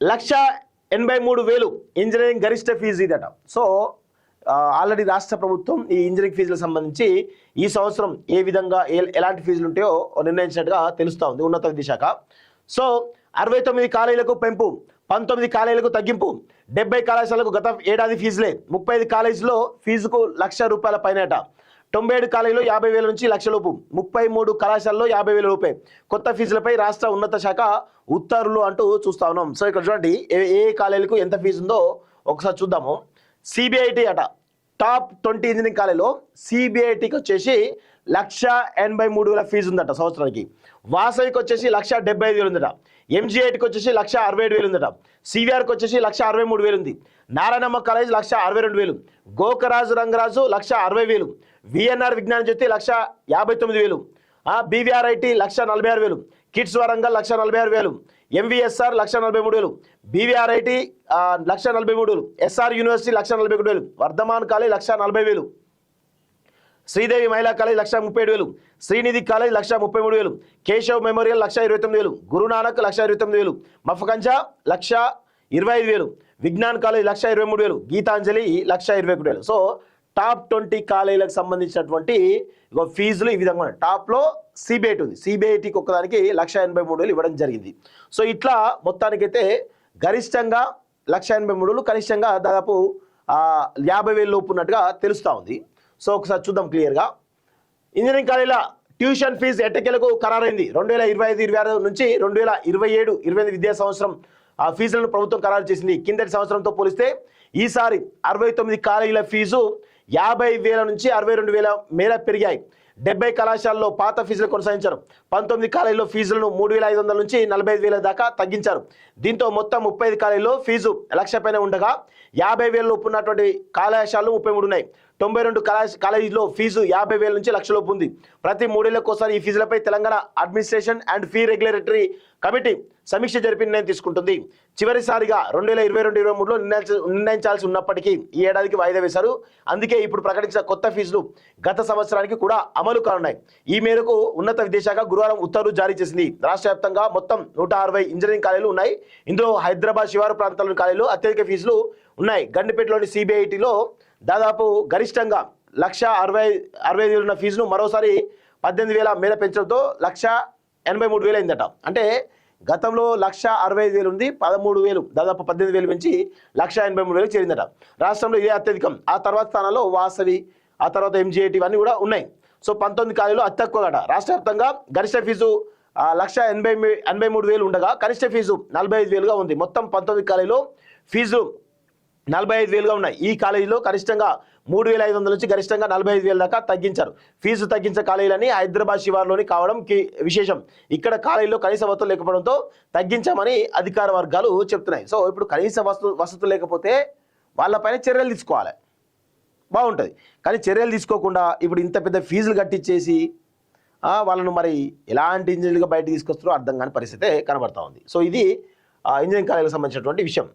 1,83,000 engineering గరిష్ట fee ఇదట. So already రాష్ట్ర ప్రభుత్వం ఈ ఇంజనీరింగ్ ఫీజులకు సంబంధించి ఈ సంవత్సరం ఏ విధంగా ఎలాంటి ఫీజులు ఉంటాయో నిర్ణయించినట్టుగా తెలుస్తూ ఉంది ఉన్నత విద్యాశాఖ. సో 69 కాలేజీలకు పెంపు, 19 కాలేజీలకు తగ్గింపు, 70 కళాశాలకు గత ఏడాది ఫీజులే, 35 కాలేజీలో ఫీజుకు ₹1,00,000 పైనట, 97 కాలేజీలో 50,000 నుంచి ₹1,00,000, 33 కళాశాలలో 50,000 రూపాయ కొత్త ఫీజులపై రాష్ట్ర ఉన్నత శాఖ ఉత్తర్వులు అంటూ చూస్తా ఉన్నాం. సో ఇక్కడ చూడండి ఏ కాలేజీలకు ఎంత ఫీజు ఉందో ఒకసారి చూద్దాము. సిబిఐటి అట టాప్ 20 ఇంజనీరింగ్ కాలేజీలో సిబిఐటికి వచ్చేసి 1,83,000 ఫీజు ఉందట సంవత్సరానికి. వాసవికి వచ్చేసి 1,75,000 ఉందట. ఎంజీఐటికి వచ్చేసి 1,67,000 ఉందట. సివిఆర్కి వచ్చేసి 1,63,000 ఉంది. Narayanamma college 1,62,000, Gokaraju Rangaraju 1,60,000, VNR Vignana Jyothi 1,59,000, BVRIT 1,46,000, KITS Warangal 1,46,000, MVSR 1,43,000, BVRIT 1,43,000, SR university 1,41,000, Vardhaman college 1,40,000, Sridevi Mahila college 1,37,000, Srinidhi college 1,33,000, Keshav memorial 1,29,000, Guru Nanak 1,29,000, Mufakham Jah 1,25,000, Vignan college 1,23,000, Geethanjali 1,21,000. So top 20 కాలేజీలకు సంబంధించినటువంటి ఫీజులు ఈ విధంగా ఉన్నాయి. టాప్లో సిబిఐటి ఉంది. సిబిఐటికి ఒక్కదానికి 1,83,000 ఇవ్వడం జరిగింది. సో ఇట్లా మొత్తానికైతే గరిష్టంగా 1,83,000, కనిష్టంగా దాదాపు 50,000 లోపు ఉన్నట్టుగా తెలుస్తూ ఉంది. సో ఒకసారి చూద్దాం క్లియర్గా. ఇంజనీరింగ్ కాలేజీల ట్యూషన్ ఫీజు ఎట్టకేలకు ఖరారైంది. 2025-26 నుంచి 2027-28 విద్యా సంవత్సరం ఫీజులను ప్రభుత్వం ఖరారు చేసింది. కిందటి సంవత్సరంతో పోలిస్తే ఈసారి 69 కాలేజీల ఫీజు 50,000 నుంచి 62,000 మేర పెరిగాయి. 70 కళాశాలలో పాత ఫీజులు కొనసాగించారు. 19 కాలేజీలో ఫీజులను 3,500 నుంచి 45,000 దాకా తగ్గించారు. దీంతో మొత్తం 35 కాలేజీలో ఫీజు 1,00,000 పైన ఉండగా 50,000 లోపు ఉన్నటువంటి కళాశాలలు 33 ఉన్నాయి. 92 కాలేజీలో ఫీజు 50,000 నుంచి 1,00,000 లోపు ఉంది. ప్రతి 3 ఏళ్లకోసారి ఈ ఫీజులపై Telangana administration and fee regulatory committee సమీక్ష జరిపి నిర్ణయం తీసుకుంటుంది. చివరిసారిగా 2022-23లో నిర్ణయించాల్సి ఉన్నప్పటికీ ఈ ఏడాదికి వాయిదా వేశారు. అందుకే ఇప్పుడు ప్రకటించిన కొత్త ఫీజులు గత సంవత్సరానికి కూడా అమలు కానున్నాయి. ఈ మేరకు ఉన్నత విద్యాశాఖ గురువారం ఉత్తర్వులు జారీ చేసింది. రాష్ట్ర వ్యాప్తంగా మొత్తం 160 ఇంజనీరింగ్ కాలేజీలు ఉన్నాయి. ఇందులో హైదరాబాద్ శివారు ప్రాంతాల్లోని కాలేజీలు అత్యధిక ఫీజులు ఉన్నాయి. గండిపేటలోని సిబిఐటిలో దాదాపు గరిష్టంగా 1,60,000 ఉన్న ఫీజును మరోసారి 18,000 మేర పెంచడంతో 1,83,000 అయిందట. అంటే గతంలో 1,60,000 ఉంది, 13,000 దాదాపు 18,000 పెంచి 1,83,000 చేరిందట. రాష్ట్రంలో ఇదే అత్యధికం. ఆ తర్వాత స్థానంలో వాసవి, ఆ తర్వాత ఎంజీఐటి ఇవన్నీ కూడా ఉన్నాయి. సో 19 కాలేజీలో అతి తక్కువగా రాష్ట్ర వ్యాప్తంగా గరిష్ట ఫీజు 1,83,000 ఉండగా కనిష్ట ఫీజు 45,000గా ఉంది. మొత్తం 19 కాలేజీలో ఫీజు 45,000గా ఉన్నాయి. ఈ కాలేజీలో కనిష్టంగా 3,500 నుంచి గరిష్టంగా 45,000 దాకా తగ్గించారు. ఫీజు తగ్గించే కాలేజీలని హైదరాబాద్ శివార్లోని కావడం విశేషం. ఇక్కడ కాలేజీలో కనీస వసతులు లేకపోవడంతో తగ్గించామని అధికార వర్గాలు చెప్తున్నాయి. సో ఇప్పుడు కనీస వసతులు లేకపోతే వాళ్ళపైన చర్యలు తీసుకోవాలి, బాగుంటుంది. కానీ చర్యలు తీసుకోకుండా ఇప్పుడు ఇంత పెద్ద ఫీజులు కట్టించేసి వాళ్ళను మరి ఎలాంటి ఇంజనీర్లుగా బయటకు తీసుకొస్తారో అర్థం కాని పరిస్థితే కనబడతా ఉంది. సో ఇది ఇంజనీరింగ్ కాలేజీలకు సంబంధించినటువంటి విషయం.